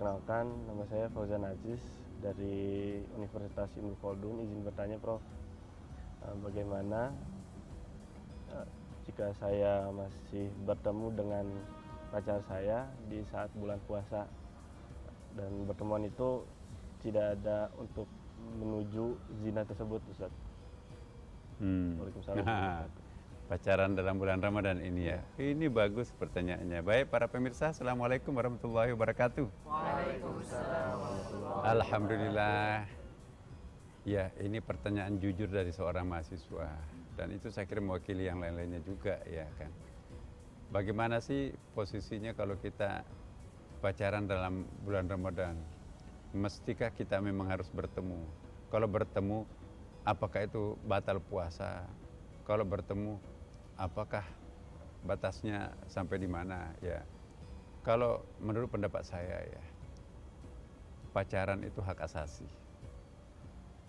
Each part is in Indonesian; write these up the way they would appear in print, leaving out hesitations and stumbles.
Perkenalkan, nama saya Fauzan Aziz dari Universitas Ibnu Khaldun. Izin bertanya, Prof, bagaimana jika saya masih bertemu dengan pacar saya di saat bulan puasa dan pertemuan itu tidak ada untuk menuju zina tersebut, Ustaz? Waalaikumsalam. Pacaran dalam bulan Ramadan ini ya. Ini bagus pertanyaannya. Baik para pemirsa, Assalamualaikum warahmatullahi wabarakatuh. Waalaikumsalam. Alhamdulillah. Ya, ini pertanyaan jujur dari seorang mahasiswa. Dan itu saya kira mewakili yang lain-lainnya juga ya kan. Bagaimana sih posisinya kalau kita pacaran dalam bulan Ramadan? Mestikah kita memang harus bertemu? Kalau bertemu, apakah itu batal puasa? Kalau bertemu, apakah batasnya sampai di mana ya? Kalau menurut pendapat saya ya, pacaran itu hak asasi.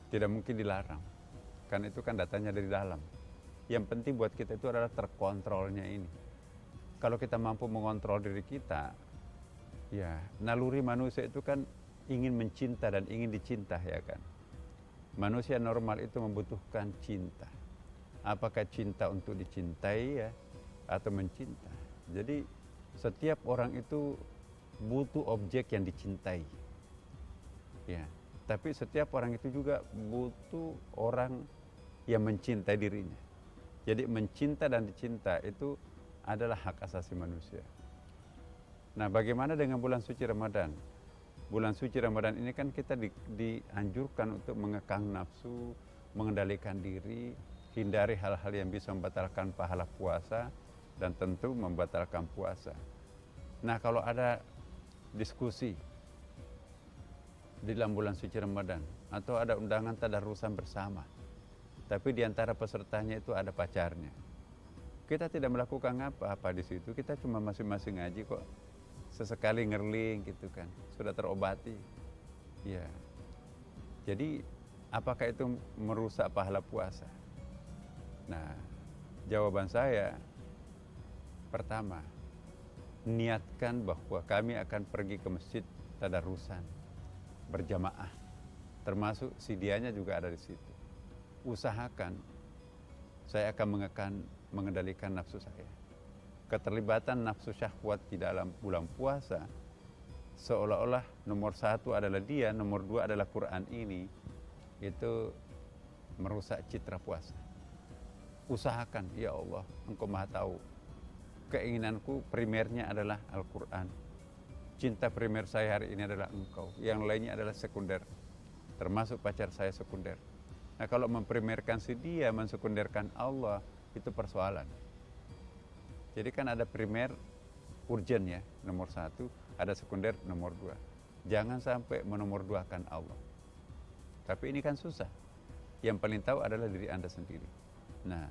Tidak mungkin dilarang. Kan itu kan datanya dari dalam. Yang penting buat kita itu adalah terkontrolnya ini. Kalau kita mampu mengontrol diri kita, ya naluri manusia itu kan ingin mencinta dan ingin dicinta ya kan. Manusia normal itu membutuhkan cinta. Apakah cinta untuk dicintai ya atau mencinta. Jadi setiap orang itu butuh objek yang dicintai. Ya, tapi setiap orang itu juga butuh orang yang mencintai dirinya. Jadi mencinta dan dicinta itu adalah hak asasi manusia. Nah, bagaimana dengan bulan suci Ramadan? Bulan suci Ramadan ini kan kita dianjurkan untuk mengekang nafsu, mengendalikan diri, hindari hal-hal yang bisa membatalkan pahala puasa dan tentu membatalkan puasa. Nah, kalau ada diskusi di dalam bulan suci Ramadan atau ada undangan tadarusan bersama, tapi di antara pesertanya itu ada pacarnya, kita tidak melakukan apa-apa di situ. Kita cuma masing-masing ngaji kok. Sesekali ngerling gitu kan, sudah terobati. Ya. Jadi apakah itu merusak pahala puasa? Nah, jawaban saya pertama, niatkan bahwa kami akan pergi ke masjid tadarusan berjamaah, termasuk si dianya juga ada di situ. Usahakan saya akan mengendalikan nafsu saya. Keterlibatan nafsu syahwat di dalam bulan puasa seolah-olah nomor satu adalah dia, nomor dua adalah Quran ini, itu merusak citra puasa. Usahakan, ya Allah, Engkau Maha Tahu, keinginanku primernya adalah Al-Quran. Cinta primer saya hari ini adalah Engkau. Yang lainnya adalah sekunder, termasuk pacar saya sekunder. Nah, kalau memprimerkan si dia, mensekunderkan Allah, itu persoalan. Jadi kan ada primer urgent ya, nomor satu, ada sekunder nomor dua. Jangan sampai menomorduakan Allah. Tapi ini kan susah. Yang paling tahu adalah diri Anda sendiri. Nah,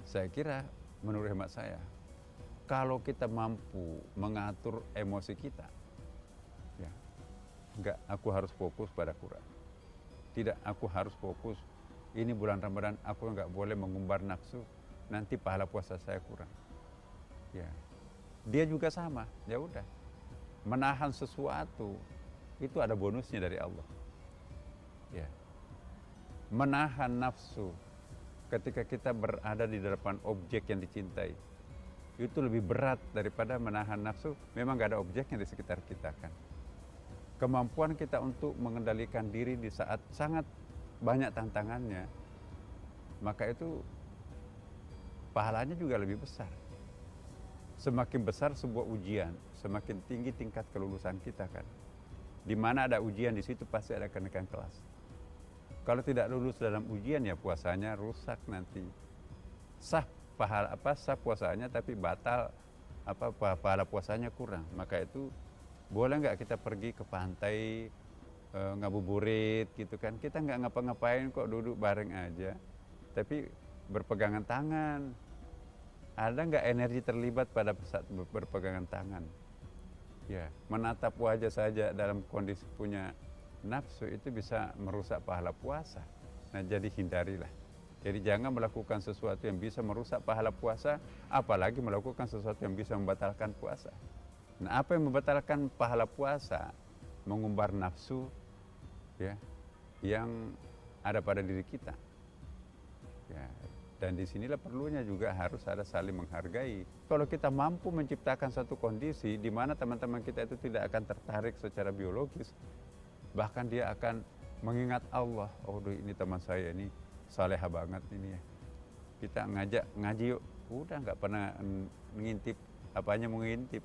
saya kira menurut hemat saya, kalau kita mampu mengatur emosi kita, ya, enggak, aku harus fokus pada Quran. Tidak, aku harus fokus, ini bulan Ramadan, aku enggak boleh mengumbar nafsu, nanti pahala puasa saya kurang. Ya, dia juga sama, ya udah. Menahan sesuatu, itu ada bonusnya dari Allah. Ya. Menahan nafsu, ketika kita berada di depan objek yang dicintai, itu lebih berat daripada menahan nafsu. Memang gak ada objeknya di sekitar kita kan. Kemampuan kita untuk mengendalikan diri di saat sangat banyak tantangannya, maka itu pahalanya juga lebih besar. Semakin besar sebuah ujian, semakin tinggi tingkat kelulusan kita kan. Di mana ada ujian, di situ pasti ada kenaikan kelas. Kalau tidak lulus dalam ujian ya puasanya rusak nanti. Sah puasanya tapi batal pahala puasanya kurang. Maka itu boleh nggak kita pergi ke pantai ngabuburit gitu kan? Kita nggak ngapa-ngapain kok, duduk bareng aja. Tapi berpegangan tangan. Ada nggak energi terlibat pada saat berpegangan tangan? Ya, menatap wajah saja dalam kondisi punya nafsu itu bisa merusak pahala puasa. Nah, jadi hindarilah. Jadi jangan melakukan sesuatu yang bisa merusak pahala puasa, apalagi melakukan sesuatu yang bisa membatalkan puasa. Nah, apa yang membatalkan pahala puasa? mengumbar nafsu ya yang ada pada diri kita. Ya, dan disinilah perlunya juga harus ada saling menghargai. Kalau kita mampu menciptakan satu kondisi di mana teman-teman kita itu tidak akan tertarik secara biologis, bahkan dia akan mengingat Allah, oh ini teman saya ini salehah banget ini ya. Kita ngajak ngaji yuk, udah nggak pernah mengintip, apanya mengintip.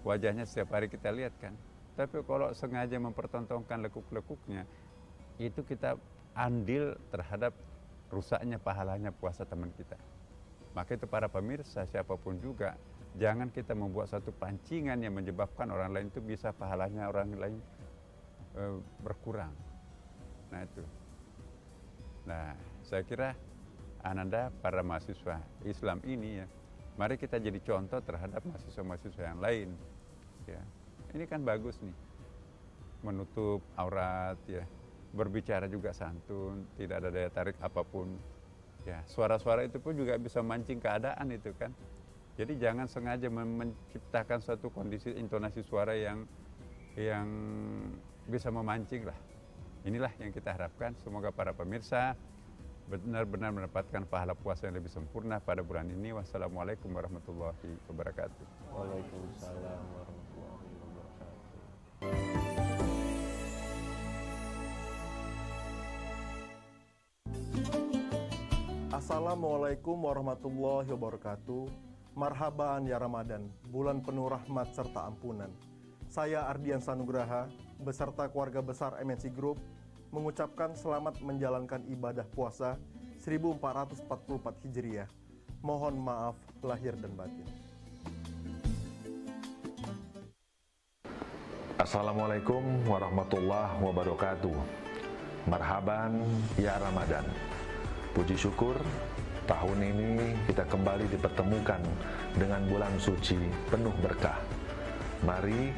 Wajahnya setiap hari kita lihat kan. Tapi kalau sengaja mempertontonkan lekuk-lekuknya, itu kita andil terhadap rusaknya pahalanya puasa teman kita. Maka itu para pemirsa siapapun juga, jangan kita membuat satu pancingan yang menyebabkan orang lain itu bisa pahalanya orang lain berkurang. Nah itu. Nah saya kira Ananda para mahasiswa Islam ini ya, mari kita jadi contoh terhadap mahasiswa-mahasiswa yang lain. Ya, ini kan bagus nih, menutup aurat ya, berbicara juga santun, tidak ada daya tarik apapun. Ya, suara-suara itu pun juga bisa mancing keadaan itu kan. Jadi jangan sengaja menciptakan suatu kondisi intonasi suara yang bisa memancing lah. Inilah yang kita harapkan. Semoga para pemirsa benar-benar mendapatkan pahala puasa yang lebih sempurna pada bulan ini. Wassalamualaikum warahmatullahi wabarakatuh. Waalaikumsalam warahmatullahi wabarakatuh. Assalamualaikum warahmatullahi wabarakatuh. Marhaban ya Ramadan, bulan penuh rahmat serta ampunan. Saya Ardian Sanugraha beserta keluarga besar MNC Group mengucapkan selamat menjalankan ibadah puasa 1444 Hijriah. Mohon maaf lahir dan batin. Assalamualaikum warahmatullahi wabarakatuh. Marhaban ya Ramadan. Puji syukur tahun ini kita kembali dipertemukan dengan bulan suci penuh berkah. Mari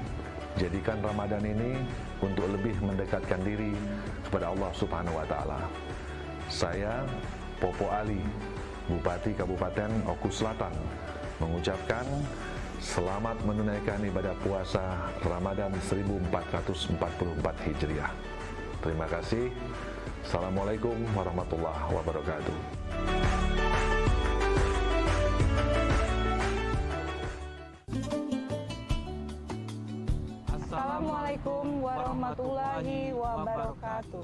jadikan Ramadan ini untuk lebih mendekatkan diri kepada Allah Subhanahu wa taala. Saya Popo Ali, Bupati Kabupaten Oku Selatan, mengucapkan selamat menunaikan ibadah puasa Ramadan 1444 Hijriah. Terima kasih. Assalamualaikum warahmatullahi wabarakatuh. Assalamualaikum warahmatullahi wabarakatuh.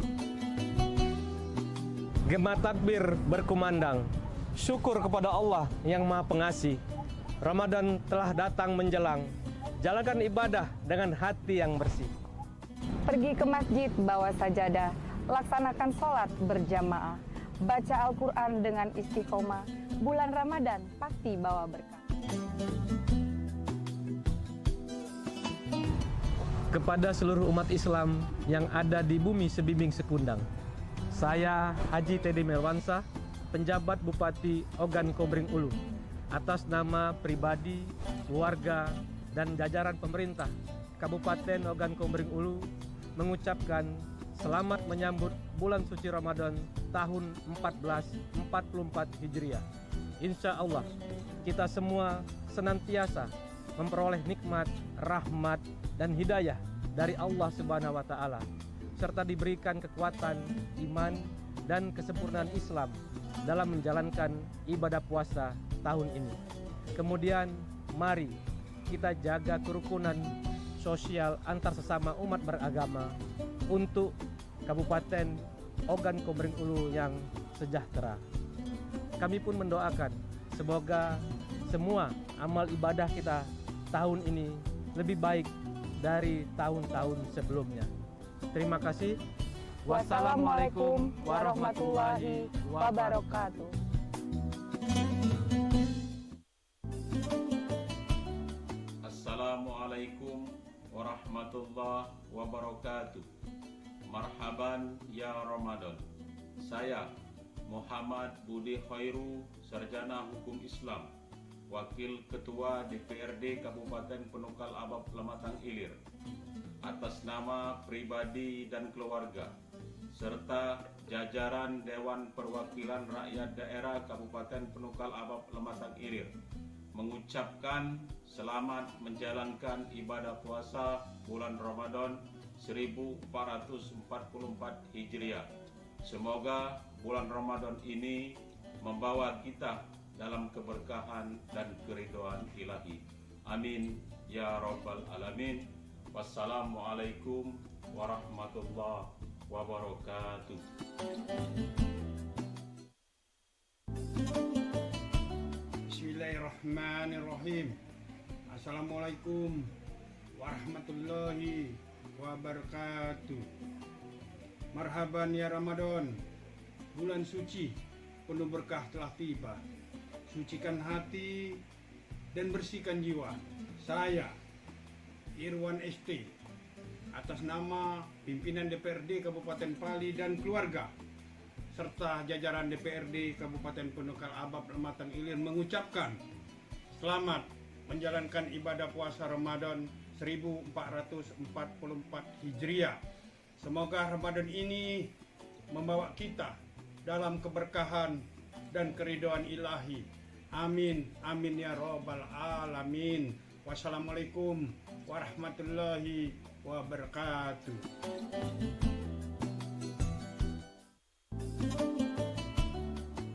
Gema takbir berkumandang, syukur kepada Allah yang Maha Pengasih. Ramadan telah datang menjelang, jalankan ibadah dengan hati yang bersih. Pergi ke masjid bawa sajadah, laksanakan sholat berjamaah, baca Al-Quran dengan istiqomah, bulan Ramadan pasti bawa berkah. Kepada seluruh umat Islam yang ada di bumi sebimbing sekundang, saya Haji Teddy Melwansa, penjabat Bupati Ogan Komering Ulu, atas nama pribadi, keluarga, dan jajaran pemerintah Kabupaten Ogan Komering Ulu mengucapkan selamat menyambut bulan suci Ramadan tahun 1444 Hijriah. Insya Allah kita semua senantiasa memperoleh nikmat, rahmat, dan hidayah dari Allah Subhanahu wa Ta'ala, serta diberikan kekuatan iman dan kesempurnaan Islam dalam menjalankan ibadah puasa tahun ini. Kemudian mari kita jaga kerukunan sosial antar sesama umat beragama untuk Kabupaten Ogan Komering Ulu yang sejahtera. Kami pun mendoakan semoga semua amal ibadah kita tahun ini lebih baik dari tahun-tahun sebelumnya. Terima kasih. Wassalamualaikum warahmatullahi wabarakatuh. Assalamualaikum warahmatullahi wabarakatuh. Marhaban ya Ramadan. Saya Muhammad Budi Khairu, Sarjana Hukum Islam, Wakil Ketua DPRD Kabupaten Penukal Abab Lamatang Ilir, atas nama pribadi dan keluarga serta jajaran Dewan Perwakilan Rakyat Daerah Kabupaten Penukal Abab Lamatang Ilir, mengucapkan selamat menjalankan ibadah puasa bulan Ramadan 1444 Hijriah. Semoga bulan Ramadan ini membawa kita dalam keberkahan dan keridhaan ilahi. Amin ya rabbal alamin. Wassalamualaikum warahmatullahi wabarakatuh. Bismillahirrahmanirrahim. Assalamualaikum warahmatullahi wabarakatuh. Marhaban ya Ramadan, bulan suci penuh berkah telah tiba. Sucikan hati dan bersihkan jiwa. Saya Irwan ST atas nama pimpinan DPRD Kabupaten Pali dan keluarga serta jajaran DPRD Kabupaten Penukal Abab Lematang Ilir mengucapkan selamat menjalankan ibadah puasa Ramadan 1444 Hijriah. Semoga Ramadan ini membawa kita dalam keberkahan dan keridhaan ilahi. Amin, amin ya rabbal alamin. Wassalamualaikum warahmatullahi wabarakatuh.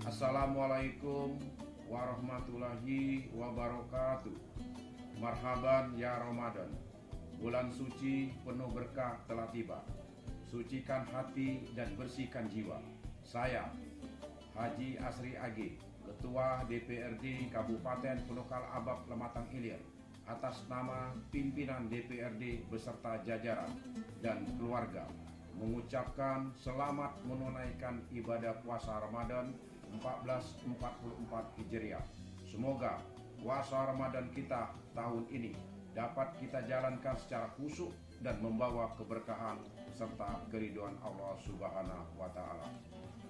Assalamualaikum warahmatullahi wabarakatuh. Marhaban ya Ramadan, bulan suci penuh berkah telah tiba. Sucikan hati dan bersihkan jiwa. Saya Haji Asri AG, Ketua DPRD Kabupaten Penukal Abab Lematang Ilir, atas nama pimpinan DPRD beserta jajaran dan keluarga mengucapkan selamat menunaikan ibadah puasa Ramadan 1444 Hijriah. Semoga puasa Ramadan kita tahun ini dapat kita jalankan secara khusyuk dan membawa keberkahan serta keridhaan Allah Subhanahu wa Ta'ala.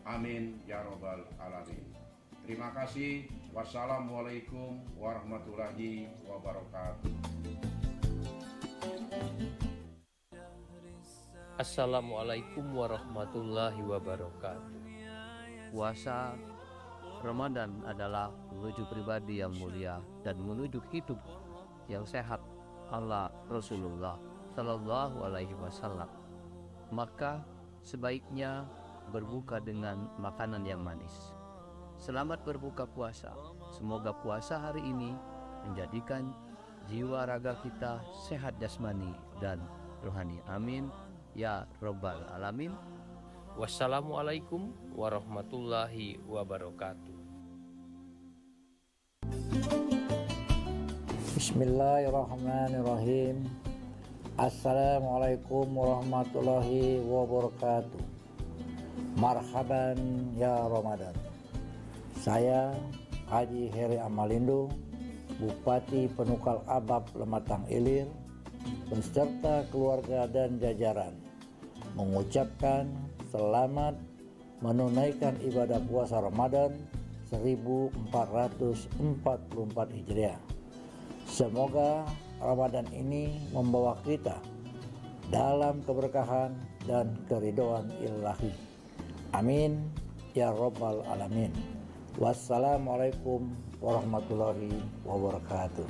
Amin ya rabbal alamin. Terima kasih. Wassalamualaikum warahmatullahi wabarakatuh. Assalamualaikum warahmatullahi wabarakatuh. Puasa Ramadan adalah menuju pribadi yang mulia dan menuju hidup yang sehat ala Rasulullah Sallallahu Alaihi Wasallam. Maka sebaiknya berbuka dengan makanan yang manis. Selamat berbuka puasa. Semoga puasa hari ini menjadikan jiwa raga kita sehat jasmani dan rohani. Amin ya rabbal alamin. Wassalamualaikum warahmatullahi wabarakatuh. Bismillahirrahmanirrahim. Assalamualaikum warahmatullahi wabarakatuh. Marhaban ya Ramadan. Saya Haji Heri Amalindo, Bupati Penukal Abab Lematang Ilir, beserta keluarga dan jajaran, mengucapkan selamat menunaikan ibadah puasa Ramadan 1444 Hijriah. Semoga Ramadan ini membawa kita dalam keberkahan dan keridhaan ilahi. Amin ya rabbal alamin. Wassalamualaikum warahmatullahi wabarakatuh.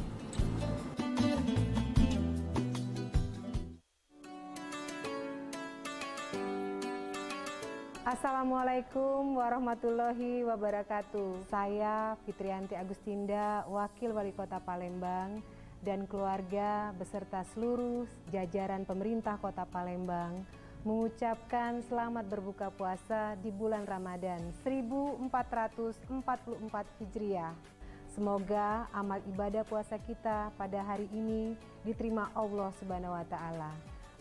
Assalamualaikum warahmatullahi wabarakatuh. Saya Fitrianti Agustinda, Wakil Wali Kota Palembang, dan keluarga beserta seluruh jajaran pemerintah Kota Palembang mengucapkan selamat berbuka puasa di bulan Ramadan 1444 Hijriah. Semoga amal ibadah puasa kita pada hari ini diterima Allah Subhanahu wa Ta'ala.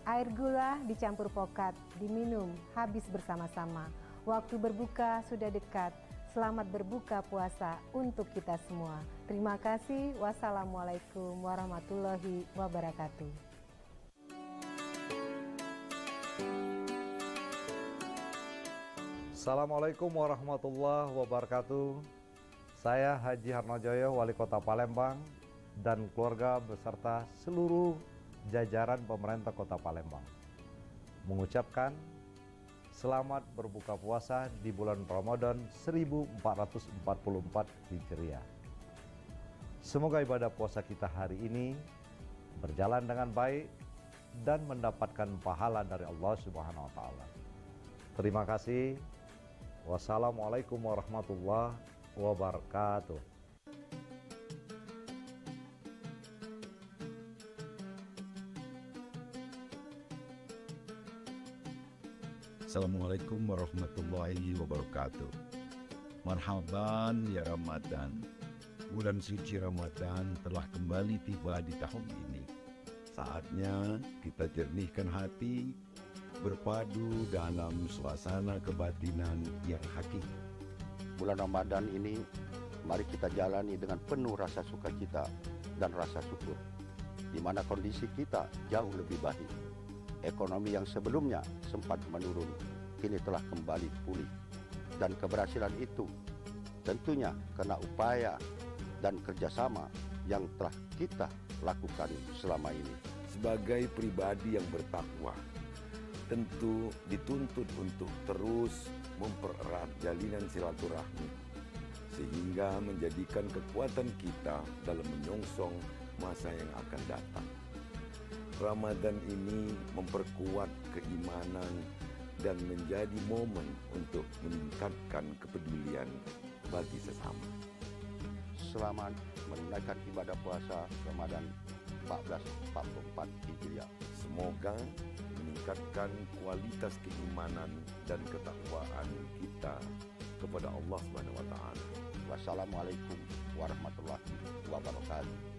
Air gula dicampur pokat, diminum habis bersama-sama. Waktu berbuka sudah dekat. Selamat berbuka puasa untuk kita semua. Terima kasih. Wassalamualaikum warahmatullahi wabarakatuh. Assalamualaikum warahmatullahi wabarakatuh. Saya Haji Harnojoyo, Wali Kota Palembang, dan keluarga beserta seluruh jajaran pemerintah Kota Palembang mengucapkan selamat berbuka puasa di bulan Ramadan 1444 Hijriah. Semoga ibadah puasa kita hari ini berjalan dengan baik dan mendapatkan pahala dari Allah Subhanahu wa taala. Terima kasih. Wassalamualaikum warahmatullahi wabarakatuh. Assalamualaikum warahmatullahi wabarakatuh. Marhaban ya Ramadan. Bulan suci Ramadan telah kembali tiba di tahun ini. Saatnya kita jernihkan hati, berpadu dalam suasana kebatinan yang hakiki. Bulan Ramadan ini mari kita jalani dengan penuh rasa sukacita dan rasa syukur, di mana kondisi kita jauh lebih baik. Ekonomi yang sebelumnya sempat menurun, kini telah kembali pulih. Dan keberhasilan itu tentunya karena upaya dan kerjasama yang telah kita lakukan selama ini. Sebagai pribadi yang bertakwa, tentu dituntut untuk terus mempererat jalinan silaturahmi, sehingga menjadikan kekuatan kita dalam menyongsong masa yang akan datang. Ramadan ini memperkuat keimanan dan menjadi momen untuk meningkatkan kepedulian bagi sesama. Selamat menunaikan ibadah puasa Ramadan 1444 Hijriah. Semoga meningkatkan kualitas keimanan dan ketakwaan kita kepada Allah Subhanahu wa taala. Wassalamualaikum warahmatullahi wabarakatuh.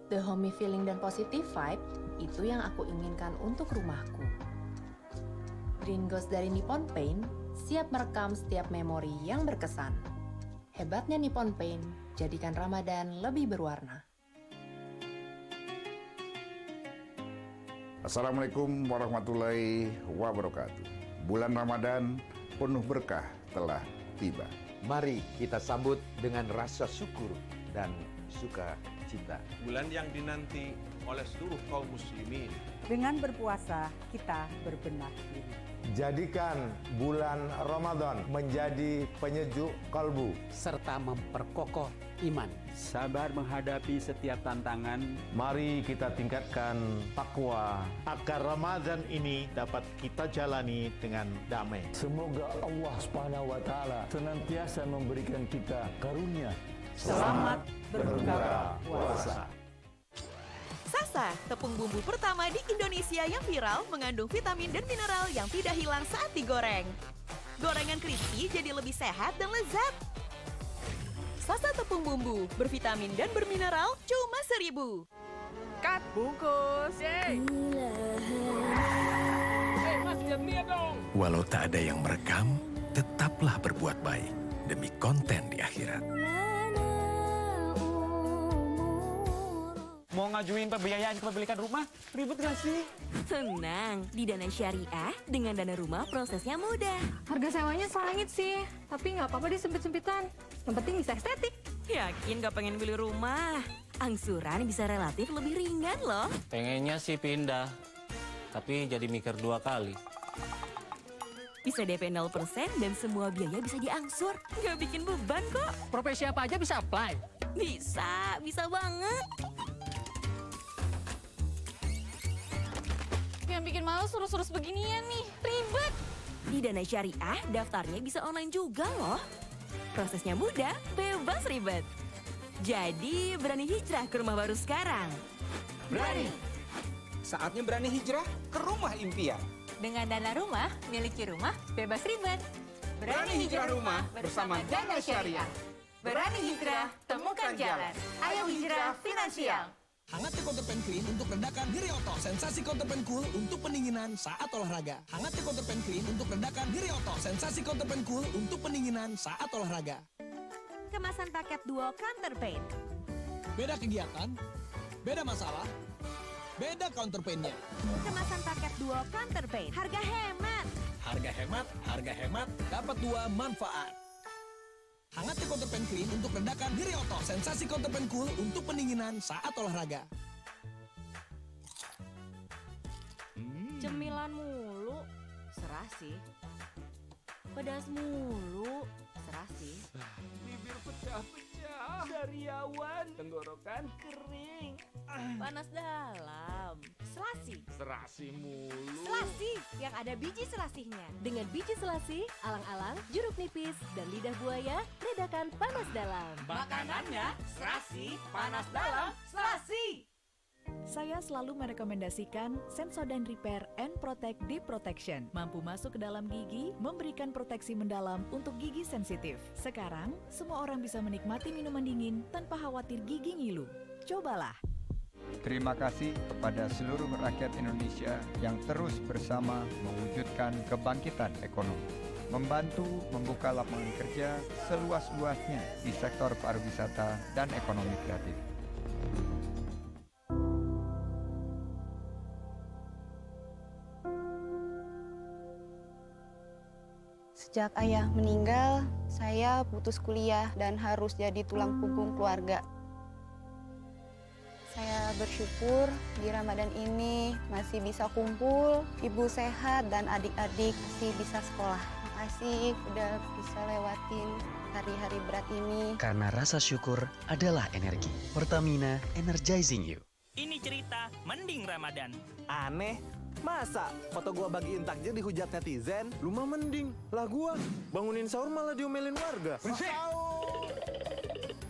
The homey feeling dan positive vibe, itu yang aku inginkan untuk rumahku. Green Ghost dari Nippon Paint siap merekam setiap memori yang berkesan. Hebatnya Nippon Paint, jadikan Ramadan lebih berwarna. Assalamualaikum warahmatullahi wabarakatuh. Bulan Ramadan penuh berkah telah tiba. Mari kita sambut dengan rasa syukur dan sukacita. Bulan yang dinanti oleh seluruh kaum muslimin. Dengan berpuasa, kita berbenah diri. Jadikan bulan Ramadan menjadi penyejuk kalbu serta memperkokoh iman. Sabar menghadapi setiap tantangan. Mari kita tingkatkan takwa agar Ramadan ini dapat kita jalani dengan damai. Semoga Allah Subhanahu wa taala senantiasa memberikan kita karunia. Selamat berbuka puasa. Sasa, tepung bumbu pertama di Indonesia yang viral mengandung vitamin dan mineral yang tidak hilang saat digoreng. Gorengan crispy jadi lebih sehat dan lezat. Sasa tepung bumbu, bervitamin dan bermineral cuma 1.000. Cut bungkus. Mas, lihat dong. Walau tak ada yang merekam, tetaplah berbuat baik demi konten di akhirat. Mau ngajuin pembiayaan kepemilikan rumah, ribet gak sih? Tenang, di Dana Syariah, dengan dana rumah prosesnya mudah. Harga sewanya selangit sih, tapi nggak apa-apa deh sempit-sempitan. Yang penting bisa estetik. Yakin gak pengen beli rumah? Angsuran bisa relatif lebih ringan loh. Pengennya sih pindah, tapi jadi mikir 2 kali. Bisa DP 0% dan semua biaya bisa diangsur. Gak bikin beban kok. Profesi apa aja bisa apply? Bisa banget. Yang bikin males urus-urus beginian nih, ribet. Di Dana Syariah, daftarnya bisa online juga loh. Prosesnya mudah, bebas ribet. Jadi, berani hijrah ke rumah baru sekarang. Berani. Saatnya berani hijrah ke rumah impian. Dengan dana rumah, miliki rumah, bebas ribet. Berani hijrah rumah bersama Dana Syariah. Berani hijrah, temukan jalan. Ayo hijrah finansial. Hangatnya Counterpan Clean untuk redakan diri otot. Sensasi Counterpan Cool untuk pendinginan saat olahraga. Hangatnya Counterpan Clean untuk redakan diri otot. Sensasi Counterpan Cool untuk pendinginan saat olahraga. Kemasan paket duo Counterpaint. Beda kegiatan, beda masalah, beda Counterpaint-nya. Kemasan paket duo Counterpaint. Harga hemat. Harga hemat, dapat 2 manfaat. Hangatnya Counterpan Clean untuk redakan diri otot. Sensasi Counterpan Cool untuk pendinginan saat olahraga. Cemilan mulu, serah sih. Pedas mulu, serah sih. Bibir pecah-pecah, sariawan, tenggorokan kering. Panas dalam, selasi. Serasi mulu. Selasi, yang ada biji selasihnya. Dengan biji selasi, alang-alang, jeruk nipis, dan lidah buaya, redakan panas dalam. Makanannya serasi, panas dalam, selasi. Saya selalu merekomendasikan Sensodyne Repair and Protect Deep Protection. Mampu masuk ke dalam gigi, memberikan proteksi mendalam untuk gigi sensitif. Sekarang, semua orang bisa menikmati minuman dingin tanpa khawatir gigi ngilu. Cobalah. Terima kasih kepada seluruh rakyat Indonesia yang terus bersama mewujudkan kebangkitan ekonomi. Membantu membuka lapangan kerja seluas-luasnya di sektor pariwisata dan ekonomi kreatif. Sejak ayah meninggal, saya putus kuliah dan harus jadi tulang punggung keluarga. Saya bersyukur di Ramadan ini masih bisa kumpul, ibu sehat dan adik-adik masih bisa sekolah. Makasih udah bisa lewatin hari-hari berat ini. Karena rasa syukur adalah energi. Pertamina, energizing you. Ini cerita mending Ramadan. Aneh, masa foto gua bagiin takjil dihujat netizen? Lu mah mending, lah gua bangunin sahur malah diomelin warga.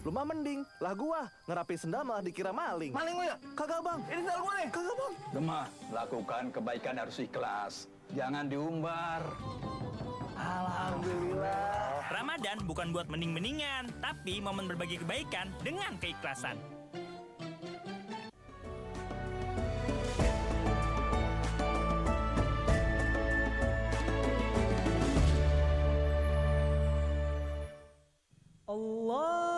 Lu mah mending, lah gua ngerapi sendal malah dikira maling. Maling lu ya? Kagak bang, ini sendal gua nih. Kagak bang. Gemah, lakukan kebaikan harus ikhlas. Jangan diumbar. Alhamdulillah. Ramadan bukan buat mending-mendingan, tapi momen berbagi kebaikan dengan keikhlasan. Allahu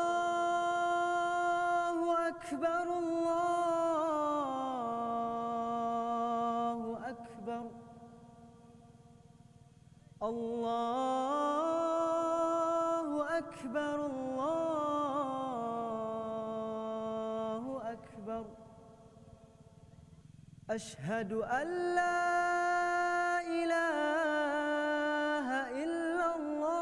Akbar, Allahu Akbar, Allahu Akbar, Allahu Akbar. Ashhadu an la ilaha illallah.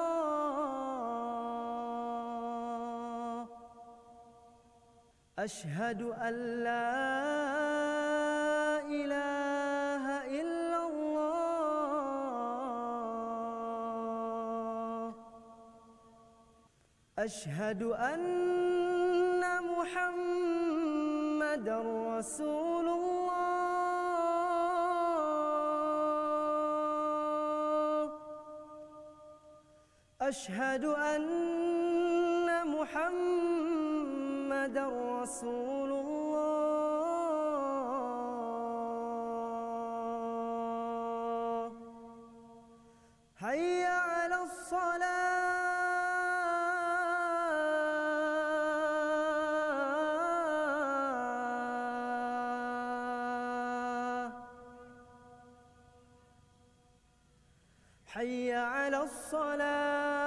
Ashhadu an la ilaha illallah. Ashhadu anna Muhammadar Rasulullah. Ashhadu anna Muhammadar Rasulullah. Hayya 'alas salah. حي على الصلاة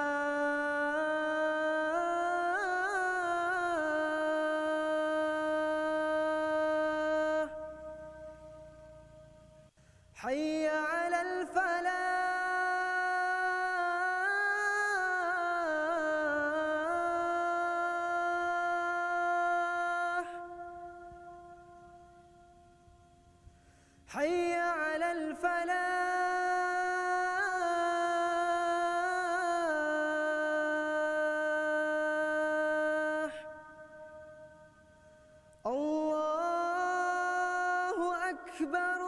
حي على الفلاح حي على الفلاح أكبر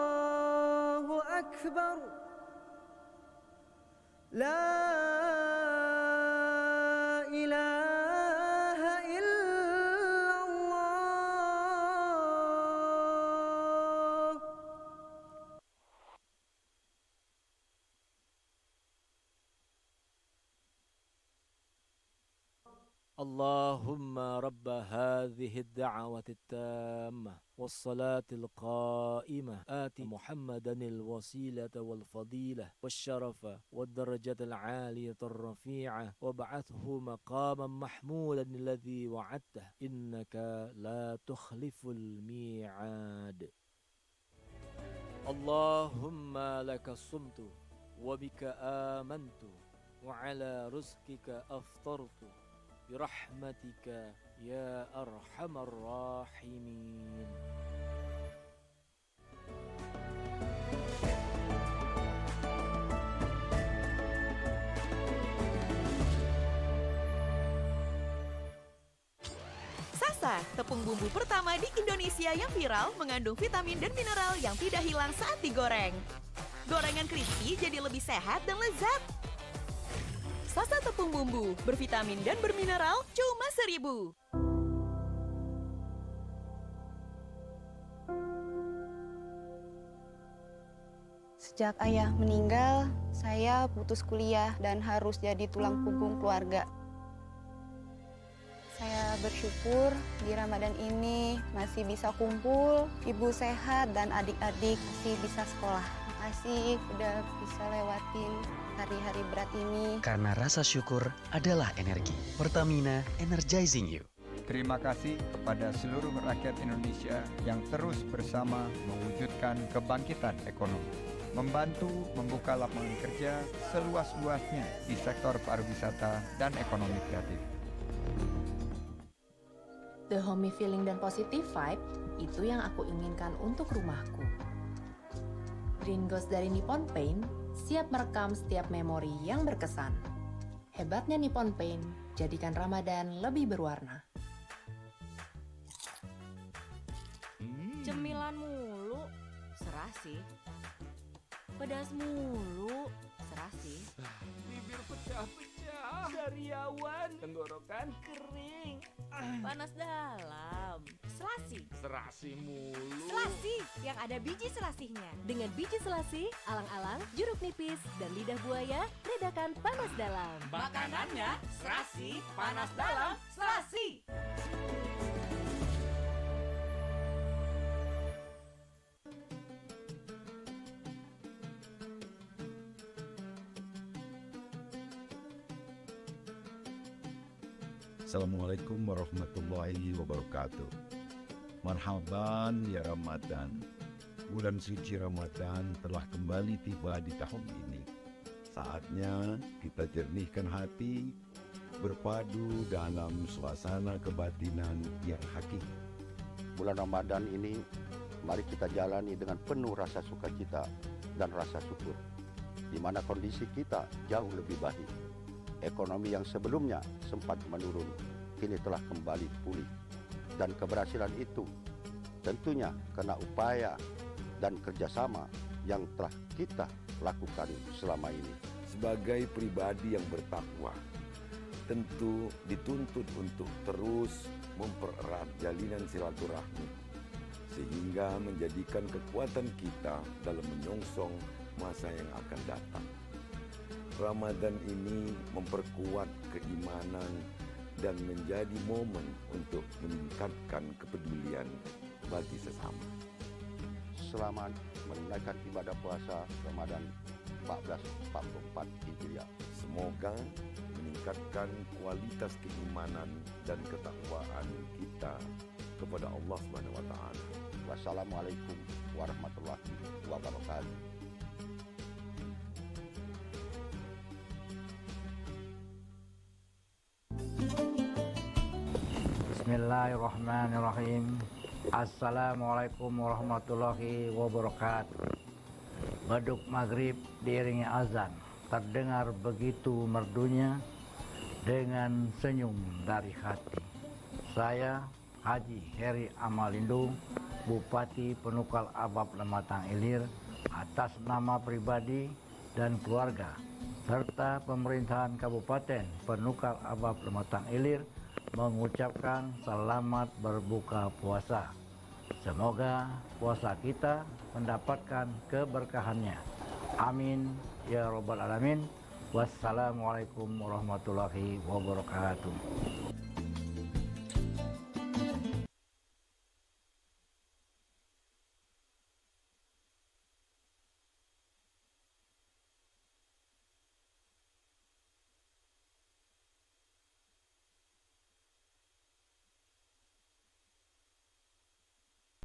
الله أكبر لا إله إلا الله. اللهم رب هذه الدعوة التامة والصلاة القائمة آت محمدا الوسيلة والفضيلة والشرف والدرجة العالية الرفيعة وابعثه مقاما محمودا الذي وعدته إنك لا تخلف الميعاد. Allahumma laka sumtu wa bika amantu wa ala rizqika aftartu birahmatika ya arhamar rahimin. Sasa, tepung bumbu pertama di Indonesia yang viral mengandung vitamin dan mineral yang tidak hilang saat digoreng. Gorengan crispy jadi lebih sehat dan lezat. Sasa tepung bumbu, bervitamin dan bermineral cuma 1.000. Sejak ayah meninggal, saya putus kuliah dan harus jadi tulang punggung keluarga. Saya bersyukur di Ramadan ini masih bisa kumpul, ibu sehat dan adik-adik masih bisa sekolah. Makasih udah bisa lewatin hari-hari berat ini. Karena rasa syukur adalah energi. Pertamina Energizing You. Terima kasih kepada seluruh rakyat Indonesia yang terus bersama mewujudkan kebangkitan ekonomi. Membantu membuka lapangan kerja seluas-luasnya di sektor pariwisata dan ekonomi kreatif. The homey feeling dan positive vibe, itu yang aku inginkan untuk rumahku. Green Ghost dari Nippon Paint siap merekam setiap memori yang berkesan. Hebatnya Nippon Paint, jadikan Ramadan lebih berwarna. Cemilan mulu, serasi. Pedas mulu, serasi. Bibir pecah-pecah, sariawan, tenggorokan kering. Panas dalam, selasi. Serasi mulu. Selasi, yang ada biji selasihnya. Dengan biji selasi, alang-alang, jeruk nipis, dan lidah buaya, redakan panas dalam. Makanannya serasi, panas dalam, selasi. Assalamualaikum warahmatullahi wabarakatuh. Marhaban ya Ramadan. Bulan suci Ramadan telah kembali tiba di tahun ini. Saatnya kita jernihkan hati, berpadu dalam suasana kebatinan yang hakiki. Bulan Ramadan ini, mari kita jalani dengan penuh rasa sukacita dan rasa syukur, di mana kondisi kita jauh lebih baik. Ekonomi yang sebelumnya sempat menurun, kini telah kembali pulih. Dan keberhasilan itu tentunya karena upaya dan kerjasama yang telah kita lakukan selama ini. Sebagai pribadi yang bertakwa, tentu dituntut untuk terus mempererat jalinan silaturahmi, sehingga menjadikan kekuatan kita dalam menyongsong masa yang akan datang. Ramadan ini memperkuat keimanan dan menjadi momen untuk meningkatkan kepedulian bagi sesama. Selamat menunaikan ibadah puasa Ramadan 1444 Hijriah. Semoga meningkatkan kualitas keimanan dan ketakwaan kita kepada Allah SWT. Wassalamualaikum warahmatullahi wabarakatuh. Bismillahirrahmanirrahim. Assalamualaikum warahmatullahi wabarakatuh. Beduk maghrib diiringi azan, terdengar begitu merdunya dengan senyum dari hati. Saya Haji Heri Amalindo, Bupati Penukal Abab Lematang Ilir, atas nama pribadi dan keluarga serta pemerintahan Kabupaten Penukal Abab Lematang Ilir mengucapkan selamat berbuka puasa. Semoga puasa kita mendapatkan keberkahannya. Amin ya Rabbal Alamin. Wassalamualaikum warahmatullahi wabarakatuh.